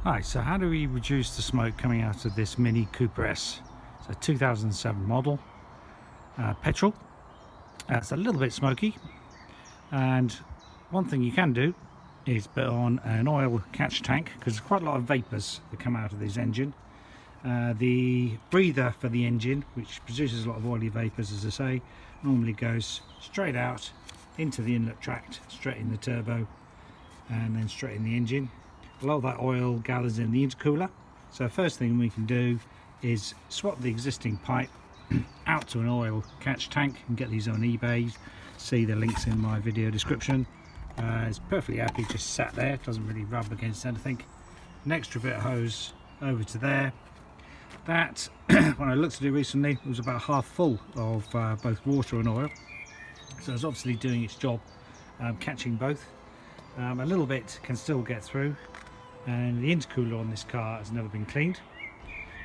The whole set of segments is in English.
Hi, so how do we reduce the smoke coming out of this Mini Cooper S? It's a 2007 model, petrol. It's a little bit smoky, and one thing you can do is put on an oil catch tank, because there's quite a lot of vapours that come out of this engine. The breather for the engine, which produces a lot of oily vapours, as I say, normally goes straight out into the inlet tract, straight in the turbo, and then straight in the engine. A lot of that oil gathers in the intercooler, so first thing we can do is swap the existing pipe out to an oil catch tank. You can get these on eBay, see the links in my video description. It's perfectly happy, just sat there, it doesn't really rub against anything. An extra bit of hose over to there. That, when I looked at it recently, it was about half full of both water and oil, so it's obviously doing its job, catching both. A little bit can still get through, and the intercooler on this car has never been cleaned,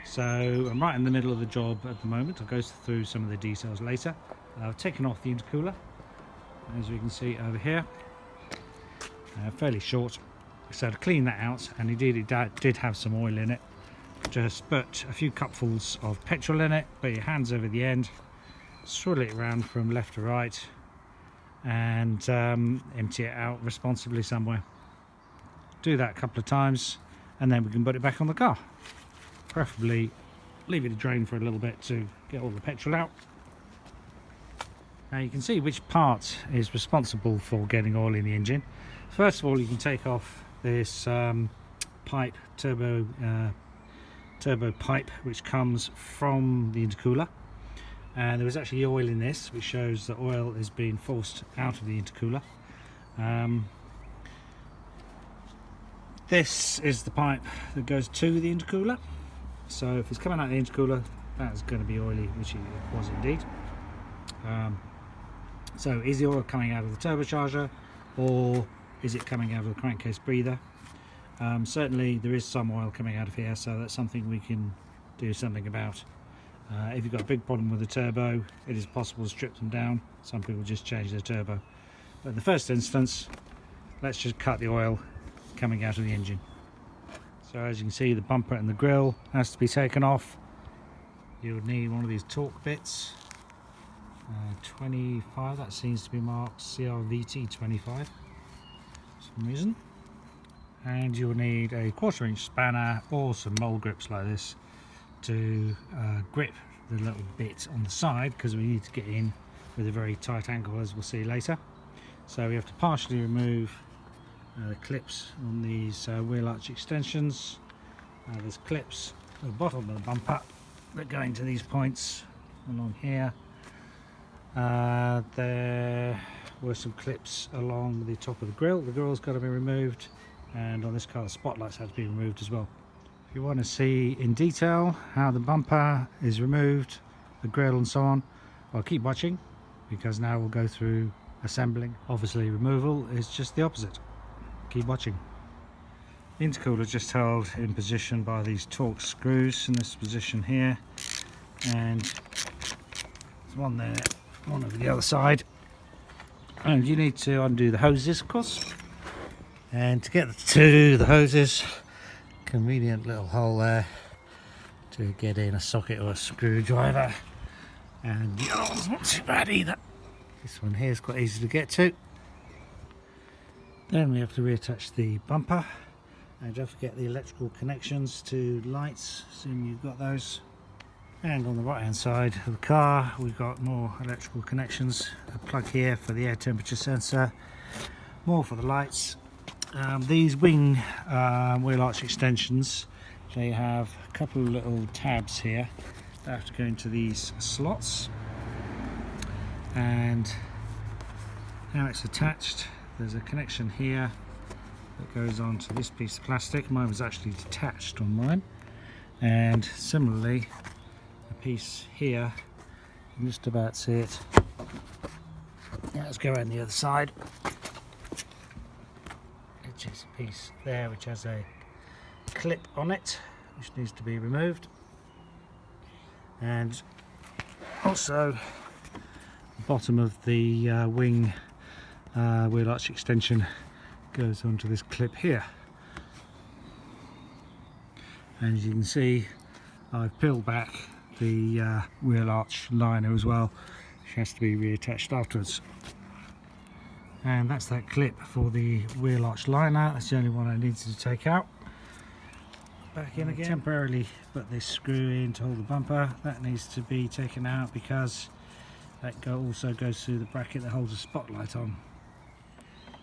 so I'm right in the middle of the job at the moment. I'll go through some of the details later. I've taken off the intercooler, as we can see over here, fairly short, so to clean that out, and indeed it did have some oil in it. Just put a few cupfuls of petrol in it, put your hands over the end, swirl it around from left to right, and empty it out responsibly somewhere. Do that a couple of times, and then we can put it back on the car. Preferably leave it to drain for a little bit to get all the petrol out. Now you can see which part is responsible for getting oil in the engine. First of all, you can take off this pipe, turbo pipe, which comes from the intercooler, and there was actually oil in this, which shows that oil is being forced out of the intercooler. This is the pipe that goes to the intercooler, so if it's coming out of the intercooler, that's going to be oily, which it was indeed. So is the oil coming out of the turbocharger, or is it coming out of the crankcase breather? Certainly there is some oil coming out of here, so that's something we can do something about. If you've got a big problem with the turbo, it is possible to strip them down. Some people just change their turbo, but in the first instance, let's just cut the oil coming out of the engine. So as you can see, the bumper and the grille has to be taken off. You would need one of these Torx bits, 25, that seems to be marked CRVT 25 for some reason. And you'll need a 1/4 inch spanner or some mole grips like this to grip the little bit on the side, because we need to get in with a very tight angle, as we'll see later. So we have to partially remove the clips on these wheel arch extensions. There's clips at the bottom of the bumper that go into these points along here. There were some clips along the top of the grille. The grille's got to be removed, and on this car the spotlights have to be removed as well. If you want to see in detail how the bumper is removed, the grille and so on, well, keep watching, because now we'll go through assembling. Obviously removal is just the opposite. Keep watching. The intercooler is just held in position by these Torx screws in this position here, and there's one there, one over the other side, and you need to undo the hoses, of course. And to get to the hoses, convenient little hole there to get in a socket or a screwdriver, and the other one's not too bad either. This one here is quite easy to get to. Then we have to reattach the bumper, and don't forget the electrical connections to lights, assume you've got those. And on the right hand side of the car, we've got more electrical connections. A plug here for the air temperature sensor, more for the lights. These wing wheel arch extensions, they have a couple of little tabs here that have to go into these slots, and now it's attached. There's a connection here that goes on to this piece of plastic. Mine was actually detached on mine, and similarly a piece here, you can just about see it. Now let's go around the other side. Is a piece there which has a clip on it, which needs to be removed, and also the bottom of the wing wheel arch extension goes onto this clip here. And as you can see, I've peeled back the wheel arch liner as well, which has to be reattached afterwards. And that's that clip for the wheel arch liner. That's the only one I needed to take out. Back in again. Temporarily put this screw in to hold the bumper. That needs to be taken out because that also goes through the bracket that holds the spotlight on.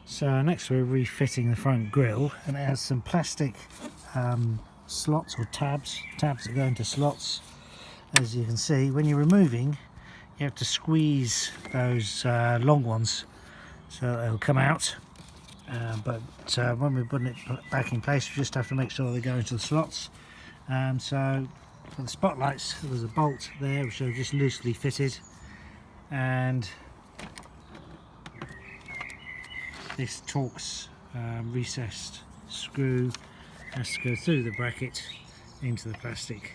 So next we're refitting the front grille, and it has some plastic slots or tabs that go into slots. As you can see, when you're removing, you have to squeeze those long ones so they'll come out. But when we're putting it back in place, we just have to make sure they go into the slots. So for the spotlights, there's a bolt there which are just loosely fitted, and this Torx recessed screw has to go through the bracket into the plastic,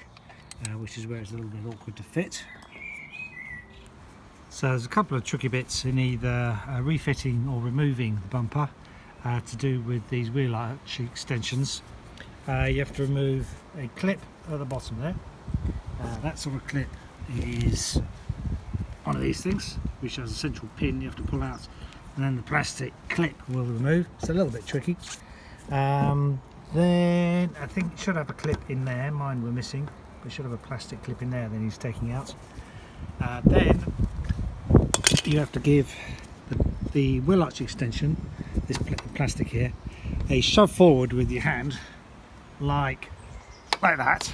which is where it's a little bit awkward to fit. So there's a couple of tricky bits in either refitting or removing the bumper to do with these wheel arch extensions. You have to remove a clip at the bottom there. That sort of clip is one of these things, which has a central pin you have to pull out, and then the plastic clip will remove. It's a little bit tricky. Then I think it should have a clip in there. Mine were missing, but it should have a plastic clip in there that he's taking out. Then you have to give the wheel arch extension, this plastic here, a shove forward with your hand, like that,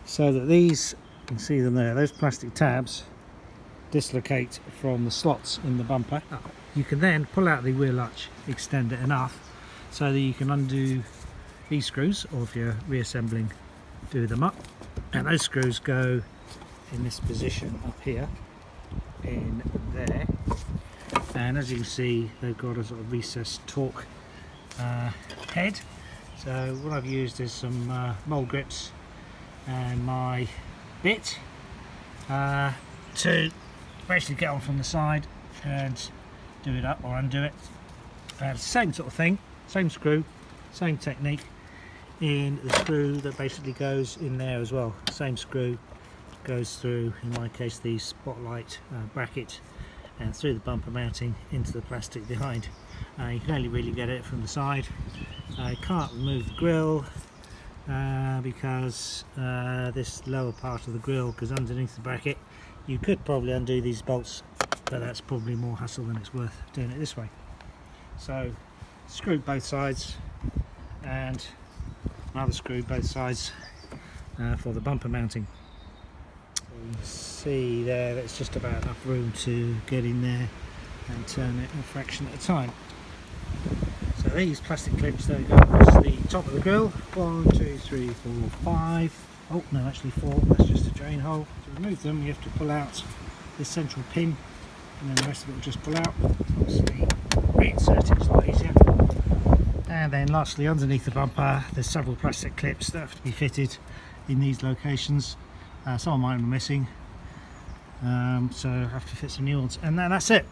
so that these, you can see them there, those plastic tabs dislocate from the slots in the bumper. You can then pull out the wheel arch extender enough so that you can undo these screws, or if you're reassembling, do them up, and those screws go in this position up here, in there, and as you can see, they've got a sort of recessed torque head. So what I've used is some mold grips and my bit to basically get on from the side and do it up or undo it. Same sort of thing, same screw, same technique in the screw that basically goes in there as well. Same screw goes through, in my case, the spotlight bracket, and through the bumper mounting into the plastic behind. You can only really get it from the side. I can't remove the grille because this lower part of the grille goes underneath the bracket. You could probably undo these bolts, but that's probably more hassle than it's worth doing it this way. So screw both sides, and another screw both sides for the bumper mounting. You can see there that's just about enough room to get in there and turn it a fraction at a time. So these plastic clips, they go across the top of the grille. 1, 2, 3, 4, 5. Oh no, actually 4. That's just a drain hole. To remove them, you have to pull out this central pin, and then the rest of it will just pull out. Obviously, reinsert it is a lot easier. And then lastly, underneath the bumper, there's several plastic clips that have to be fitted in these locations. Some of mine are missing, so I have to fit some new ones, and then that's it.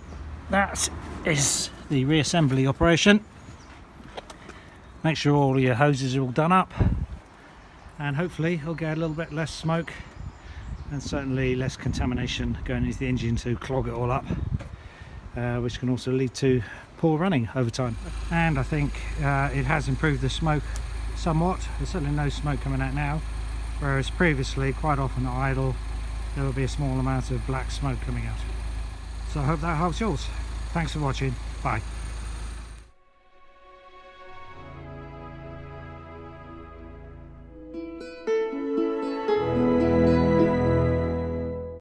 That is the reassembly operation. Make sure all your hoses are all done up, and hopefully it'll get a little bit less smoke and certainly less contamination going into the engine to clog it all up, which can also lead to poor running over time. And I think it has improved the smoke somewhat. There's certainly no smoke coming out now, whereas previously, quite often at idle, there will be a small amount of black smoke coming out. So I hope that helps yours. Thanks for watching. Bye.